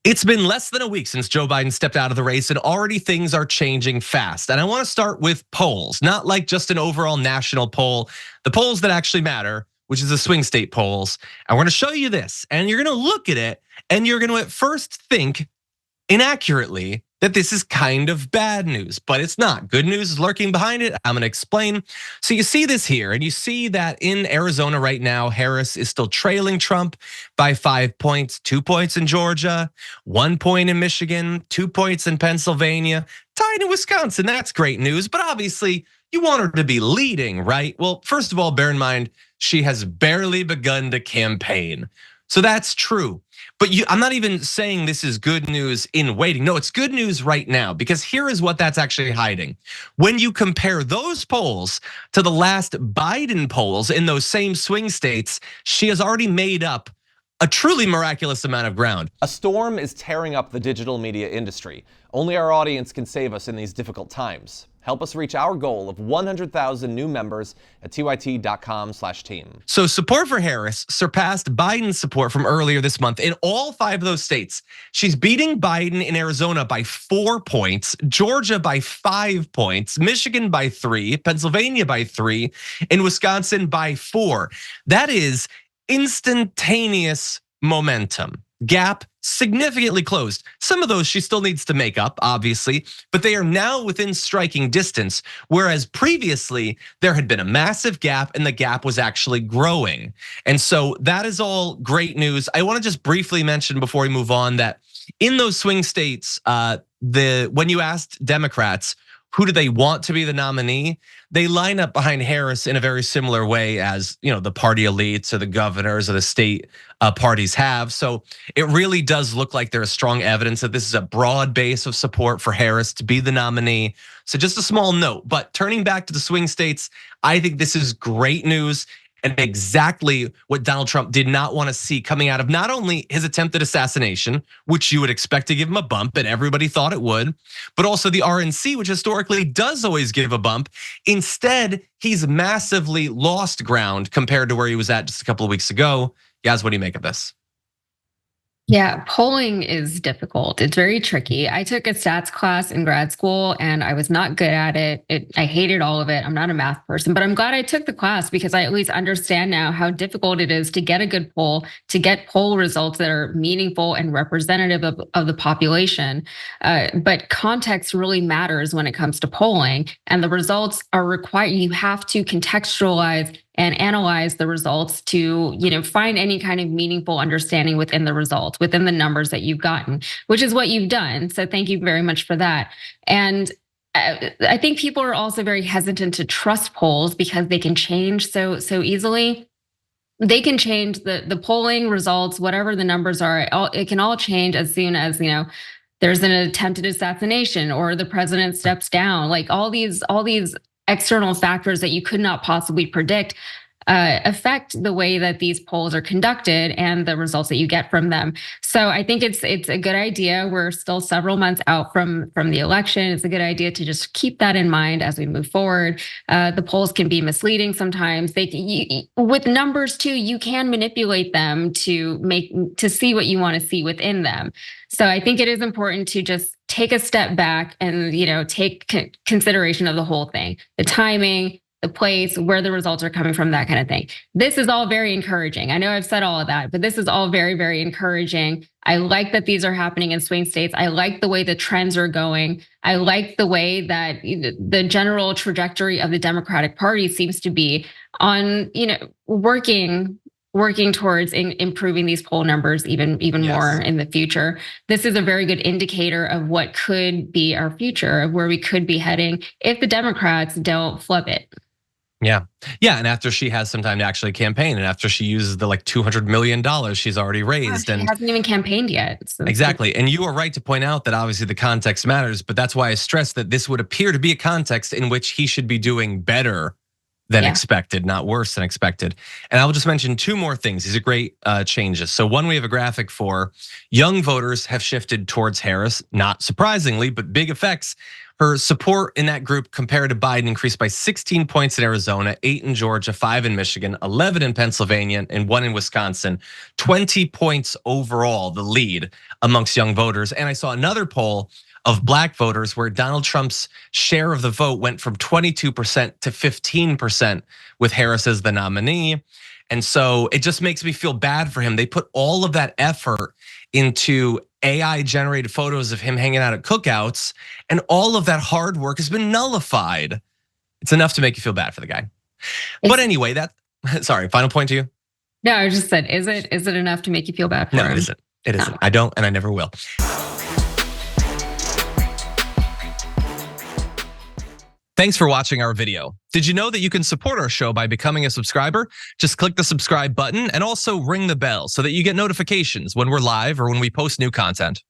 It's been less than a week since Joe Biden stepped out of the race, and already things are changing fast. And I want to start with polls, not like just an overall national poll, the polls that actually matter, which is the swing state polls. And we're going to show you this, and you're going to look at it, and you're going to at first think inaccurately that this is kind of bad news, but it's not. Good news is lurking behind it. I'm gonna explain. So you see this here, and you see that in Arizona right now, Harris is still trailing Trump by 5 points, 2 points in Georgia, 1 point in Michigan, 2 points in Pennsylvania, tied in Wisconsin. That's great news, but obviously you want her to be leading, right? Well, first of all, bear in mind, she has barely begun to campaign. So that's true. But I'm not even saying this is good news in waiting. No, it's good news right now, because here is what that's actually hiding. When you compare those polls to the last Biden polls in those same swing states, she has already made up a truly miraculous amount of ground. A storm is tearing up the digital media industry. Only our audience can save us in these difficult times. Help us reach our goal of 100,000 new members at tyt.com/team. So support for Harris surpassed Biden's support from earlier this month in all 5 of those states. She's beating Biden in Arizona by 4 points, Georgia by 5 points, Michigan by 3, Pennsylvania by 3, and Wisconsin by 4. That is instantaneous momentum. Gap significantly closed. Some of those she still needs to make up, obviously, but they are now within striking distance. Whereas previously there had been a massive gap and the gap was actually growing. And so that is all great news. I want to just briefly mention before we move on that in those swing states, when you asked Democrats, who do they want to be the nominee? They line up behind Harris in a very similar way as the party elites or the governors or the state parties have. So it really does look like there is strong evidence that this is a broad base of support for Harris to be the nominee. So just a small note, but turning back to the swing states, I think this is great news. And exactly what Donald Trump did not want to see coming out of not only his attempted assassination, which you would expect to give him a bump, and everybody thought it would, but also the RNC, which historically does always give a bump. Instead, he's massively lost ground compared to where he was at just a couple of weeks ago. Yaz, what do you make of this? Yeah, polling is difficult. It's very tricky. I took a stats class in grad school and I was not good at it. I hated all of it. I'm not a math person, but I'm glad I took the class because I at least understand now how difficult it is to get a good poll, to get poll results that are meaningful and representative of the population. But context really matters when it comes to polling, and the results are required. You have to contextualize and analyze the results to, find any kind of meaningful understanding within the results, within the numbers that you've gotten, which is what you've done. So thank you very much for that. And I think people are also very hesitant to trust polls because they can change so easily. They can change the polling results, whatever the numbers are. It can all change as soon as there's an attempted assassination or the president steps down. Like all these external factors that you could not possibly predict affect the way that these polls are conducted and the results that you get from them. So I think it's a good idea. We're still several months out from the election. It's a good idea to just keep that in mind as we move forward. The polls can be misleading sometimes. With numbers too, you can manipulate them to see what you want to see within them. So I think it is important to just take a step back and take consideration of the whole thing, the timing, the place, where the results are coming from, that kind of thing. This is all very encouraging. I know I've said all of that, but this is all very, very encouraging. I like that these are happening in swing states. I like the way the trends are going. I like the way that the general trajectory of the Democratic Party seems to be on, working towards improving these poll numbers even yes. more in the future. This is a very good indicator of what could be our future, of where we could be heading if the Democrats don't flub it. Yeah, and after she has some time to actually campaign, and after she uses the $200 million she's already raised, and hasn't even campaigned yet. So. Exactly, and you are right to point out that obviously the context matters, but that's why I stress that this would appear to be a context in which he should be doing better than expected, not worse than expected. And I'll just mention two more things. These are great changes. So one, we have a graphic for young voters have shifted towards Harris, not surprisingly, but big effects. Her support in that group compared to Biden increased by 16 points in Arizona, 8 in Georgia, 5 in Michigan, 11 in Pennsylvania, and 1 in Wisconsin. 20 points overall, the lead amongst young voters. And I saw another poll of black voters where Donald Trump's share of the vote went from 22% to 15% with Harris as the nominee. And so it just makes me feel bad for him. They put all of that effort into AI generated photos of him hanging out at cookouts, and all of that hard work has been nullified. It's enough to make you feel bad for the guy. But anyway, sorry, final point to you. No, I just said, is it enough to make you feel bad for him? No, it isn't. It isn't. I don't, and I never will. Thanks for watching our video. Did you know that you can support our show by becoming a subscriber? Just click the subscribe button and also ring the bell so that you get notifications when we're live or when we post new content.